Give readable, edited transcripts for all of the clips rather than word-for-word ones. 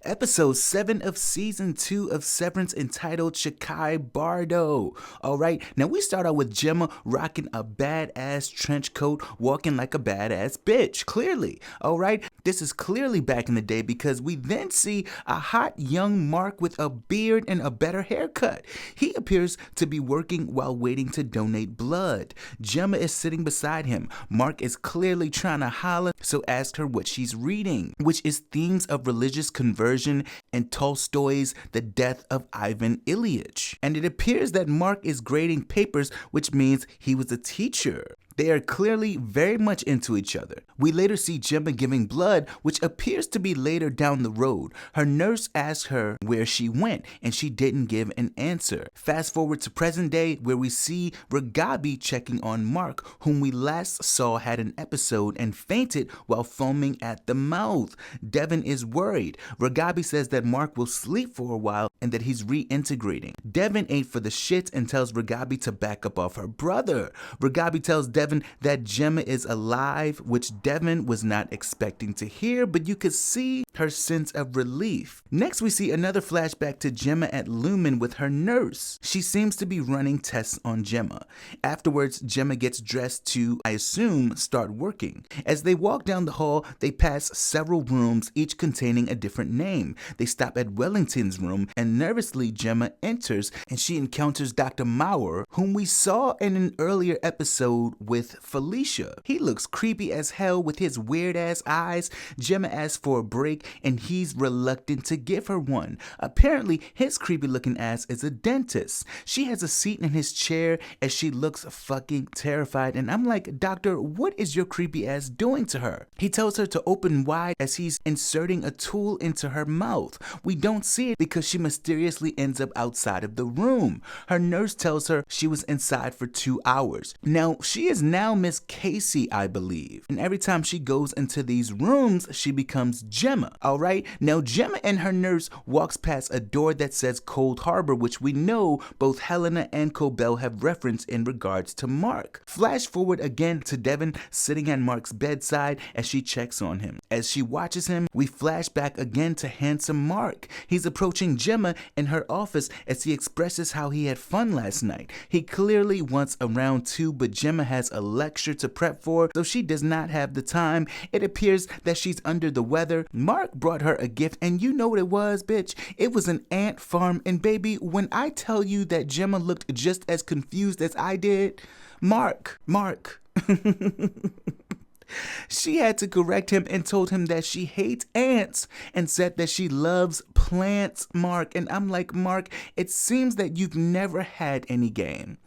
Episode 7 of Season 2 of Severance entitled Shakai Bardo. Alright, now we start out with Gemma rocking a badass trench coat, walking like a badass bitch, clearly. Alright, this is clearly back in the day because we then see a hot young Mark with a beard and a better haircut. He appears to be working while waiting to donate blood. Gemma is sitting beside him. Mark is clearly trying to holler, so ask her what she's reading, which is themes of religious conversion and Tolstoy's The Death of Ivan Ilyich. And it appears that Mark is grading papers, which means he was a teacher. They are clearly very much into each other. We later see Gemma giving blood, which appears to be later down the road. Her nurse asked her where she went, and she didn't give an answer. Fast forward to present day, where we see Ragabi checking on Mark, whom we last saw had an episode and fainted while foaming at the mouth. Devin is worried. Ragabi says that Mark will sleep for a while and that he's reintegrating. Devin ain't for the shits and tells Ragabi to back up off her brother. Ragabi tells Devin that Gemma is alive, which Devin was not expecting to hear, but you could see her sense of relief. Next, we see another flashback to Gemma at Lumen with her nurse. She seems to be running tests on Gemma. Afterwards, Gemma gets dressed to, I assume, start working. As they walk down the hall, they pass several rooms, each containing a different name. They stop at Wellington's room, and nervously Gemma enters, and she encounters Dr. Maurer, whom we saw in an earlier episode with Felicia. He looks creepy as hell with his weird ass eyes. Gemma asks for a break and he's reluctant to give her one. Apparently his creepy looking ass is a dentist. She has a seat in his chair as she looks fucking terrified, and I'm like, doctor, what is your creepy ass doing to her? He tells her to open wide as he's inserting a tool into her mouth. We don't see it because she mysteriously ends up outside of the room. Her nurse tells her she was inside for 2 hours. Now she is now Miss Casey, I believe. And every time she goes into these rooms, she becomes Gemma. Alright, now Gemma and her nurse walks past a door that says Cold Harbor, which we know both Helena and Cobell have referenced in regards to Mark. Flash forward again to Devin sitting at Mark's bedside as she checks on him. As she watches him, we flash back again to handsome Mark. He's approaching Gemma in her office as he expresses how he had fun last night. He clearly wants a round 2, but Gemma has a lecture to prep for, so she does not have the time. It appears that she's under the weather. Mark brought her a gift, and you know what it was, bitch? It was an ant farm, and baby, when I tell you that Gemma looked just as confused as I did, Mark. She had to correct him and told him that she hates ants and said that she loves plants, Mark. And I'm like, Mark, it seems that you've never had any game.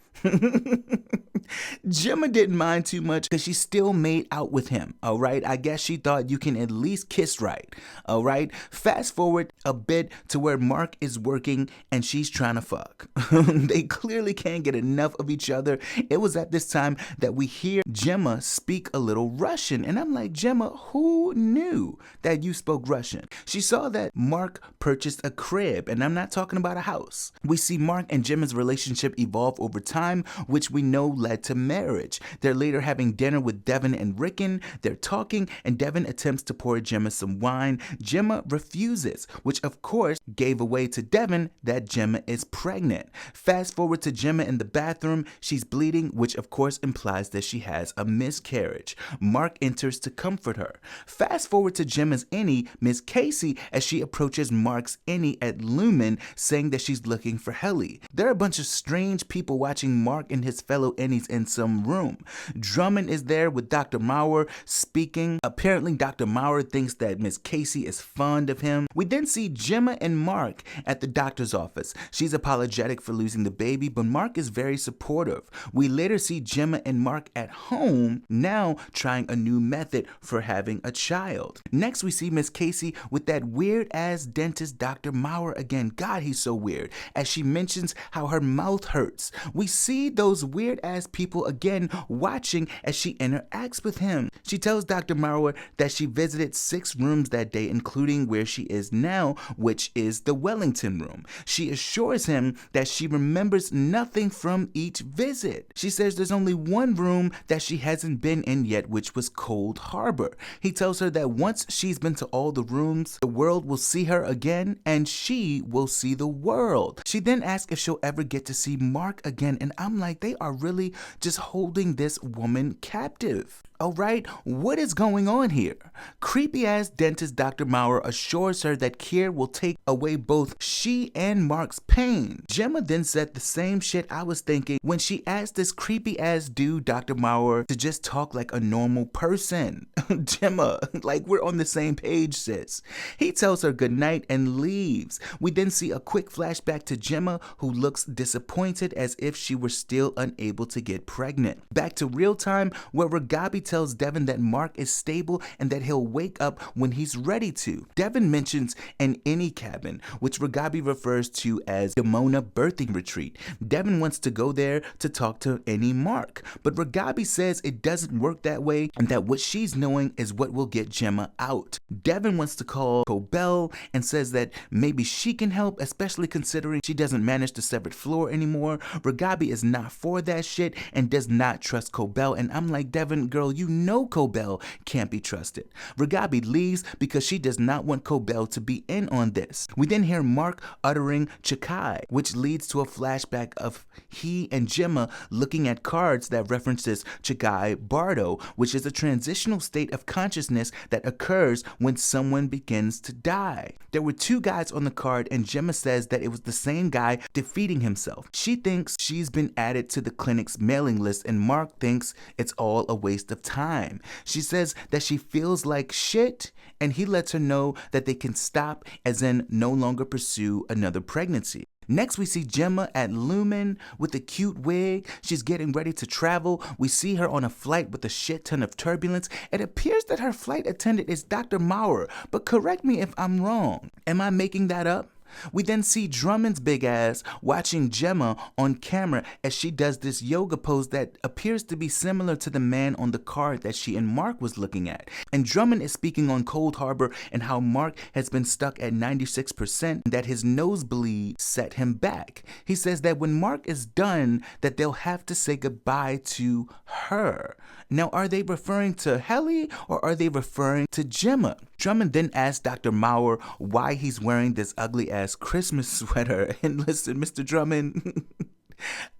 Gemma didn't mind too much because she still made out with him, alright? I guess she thought you can at least kiss right, alright? Fast forward a bit to where Mark is working and she's trying to fuck. They clearly can't get enough of each other. It was at this time that we hear Gemma speak a little Russian, and I'm like, Gemma, who knew that you spoke Russian? She saw that Mark purchased a crib, and I'm not talking about a house. We see Mark and Gemma's relationship evolve over time, which we know led to marriage. They're later having dinner with Devin and Rickon. They're talking, and Devin attempts to pour Gemma some wine. Gemma refuses, which of course gave away to Devin that Gemma is pregnant. Fast forward to Gemma in the bathroom. She's bleeding, which of course implies that she has a miscarriage. Mark enters to comfort her. Fast forward to Gemma's innie, Miss Casey, as she approaches Mark's innie at Lumen, saying that she's looking for Helly. There are a bunch of strange people watching Mark and his fellow innies in some room. Drummond is there with Dr. Maurer speaking. Apparently Dr. Maurer thinks that Miss Casey is fond of him. We then see Gemma and Mark at the doctor's office. She's apologetic for losing the baby, but Mark is very supportive. We later see Gemma and Mark at home, now trying a new method for having a child. Next we see Miss Casey with that weird ass dentist Dr. Maurer again. God, he's so weird. As she mentions how her mouth hurts. We see those weird ass people again watching as she interacts with him. She tells Dr. Maurer that she visited 6 rooms that day, including where she is now, which is the Wellington room. She assures him that she remembers nothing from each visit. She says there's only one room that she hasn't been in yet, which was Cold Harbor. He tells her that once she's been to all the rooms, the world will see her again and she will see the world. She then asks if she'll ever get to see Mark again, and I'm like, they are really just holding this woman captive. Alright, what is going on here? Creepy ass dentist Dr. Maurer assures her that care will take away both she and Mark's pain. Gemma then said the same shit I was thinking when she asked this creepy ass dude Dr. Maurer to just talk like a normal person. Gemma, like we're on the same page, sis. He tells her goodnight and leaves. We then see a quick flashback to Gemma, who looks disappointed as if she were still unable to get pregnant. Back to real time, where Ragabi tells Devin that Mark is stable and that he'll wake up when he's ready to. Devin mentions an any cabin, which Ragabi refers to as Gemona birthing retreat. Devin wants to go there to talk to any Mark, but Ragabi says it doesn't work that way and that what she's knowing is what will get Gemma out. Devin wants to call Cobell and says that maybe she can help, especially considering she doesn't manage the severed floor anymore. Ragabi is not for that shit and does not trust Cobell, and I'm like, Devin, girl, you know Cobell can't be trusted. Ragabi leaves because she does not want Cobell to be in on this. We then hear Mark uttering Chikai, which leads to a flashback of he and Gemma looking at cards that references Chikai Bardo, which is a transitional state of consciousness that occurs when someone begins to die. There were 2 guys on the card and Gemma says that it was the same guy defeating himself. She thinks she's been added to the clinic's mailing list and Mark thinks it's all a waste of time. She says that she feels like shit and he lets her know that they can stop, as in no longer pursue another pregnancy. Next, we see Gemma at Lumen with a cute wig. She's getting ready to travel. We see her on a flight with a shit ton of turbulence. It appears that her flight attendant is Dr. Maurer, but correct me if I'm wrong. Am I making that up? We then see Drummond's big ass watching Gemma on camera as she does this yoga pose that appears to be similar to the man on the card that she and Mark was looking at. And Drummond is speaking on Cold Harbor and how Mark has been stuck at 96% and that his nosebleed set him back. He says that when Mark is done, that they'll have to say goodbye to her. Now, are they referring to Helly or are they referring to Gemma? Drummond then asks Dr. Maurer why he's wearing this ugly ass Christmas sweater. And listen, Mr. Drummond,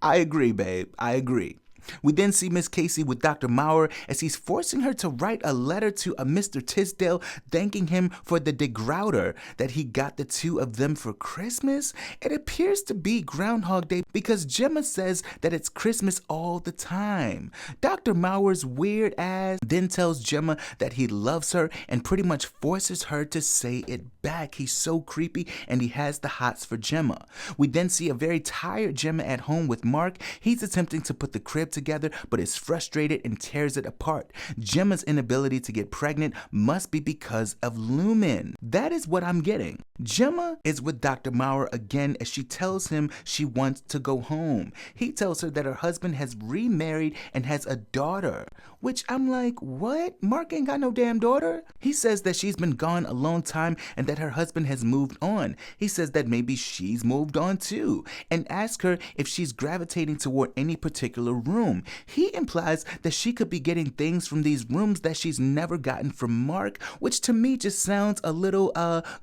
I agree, babe. I agree. We then see Miss Casey with Dr. Maurer as he's forcing her to write a letter to a Mr. Tisdale thanking him for the degrouter that he got the 2 of them for Christmas. It appears to be Groundhog Day because Gemma says that it's Christmas all the time. Dr. Maurer's weird ass then tells Gemma that he loves her and pretty much forces her to say it back. He's so creepy and he has the hots for Gemma. We then see a very tired Gemma at home with Mark. He's attempting to put the crib together but is frustrated and tears it apart. Gemma's inability to get pregnant must be because of Lumen. That is what I'm getting. Gemma is with Dr. Maurer again as she tells him she wants to go home. He tells her that her husband has remarried and has a daughter, which I'm like, what? Mark ain't got no damn daughter? He says that she's been gone a long time and that her husband has moved on. He says that maybe she's moved on too and asks her if she's gravitating toward any particular room. He implies that she could be getting things from these rooms that she's never gotten from Mark, which to me just sounds a little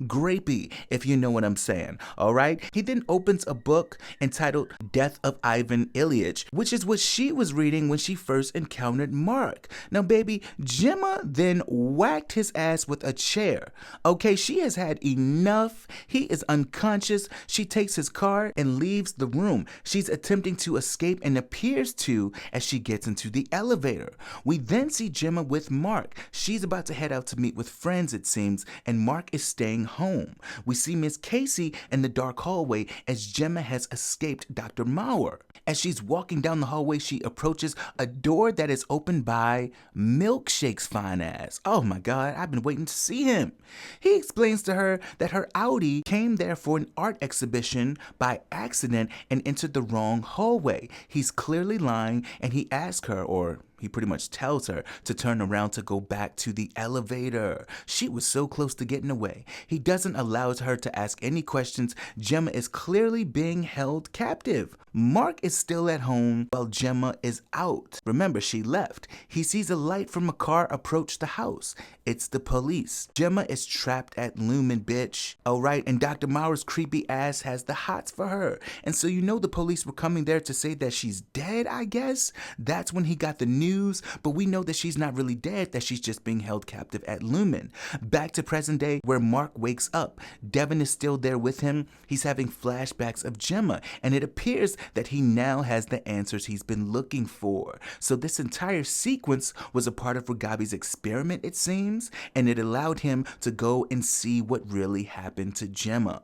grapey, if you know what I'm saying. Alright? He then opens a book entitled Death of Ivan Ilyich, which is what she was reading when she first encountered Mark. Now baby, Gemma then whacked his ass with a chair. Okay, she has had enough. He is unconscious. She takes his car and leaves the room. She's attempting to escape and appears to as she gets into the elevator. We then see Gemma with Mark. She's about to head out to meet with friends, it seems, and Mark is staying home. We see Miss Casey in the dark hallway as Gemma has escaped Dr. Maurer. As she's walking down the hallway, she approaches a door that is opened by Milkshake's fine ass. Oh my God, I've been waiting to see him. He explains to her that her Audi came there for an art exhibition by accident and entered the wrong hallway. He's clearly lying leaving, and he asks her, or he pretty much tells her, to turn around to go back to the elevator. She was so close to getting away. He doesn't allow her to ask any questions. Gemma is clearly being held captive. Mark is still at home while Gemma is out. Remember, she left. He sees a light from a car approach the house. It's the police. Gemma is trapped at Lumen, bitch. Alright, and Dr. Mauer's creepy ass has the hots for her. And so you know the police were coming there to say that she's dead, I guess? That's when he got the news, but we know that she's not really dead, that she's just being held captive at Lumen. Back to present day, where Mark wakes up. Devin is still there with him. He's having flashbacks of Gemma, and it appears that he now has the answers he's been looking for. So this entire sequence was a part of Rugabi's experiment, it seems, and it allowed him to go and see what really happened to Gemma.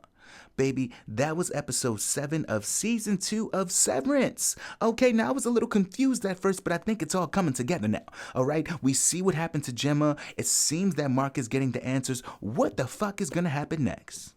Baby, that was episode 7 of season 2 of Severance. Okay, now I was a little confused at first, but I think it's all coming together now. Alright, we see what happened to Gemma. It seems that Mark is getting the answers. What the fuck is gonna happen next?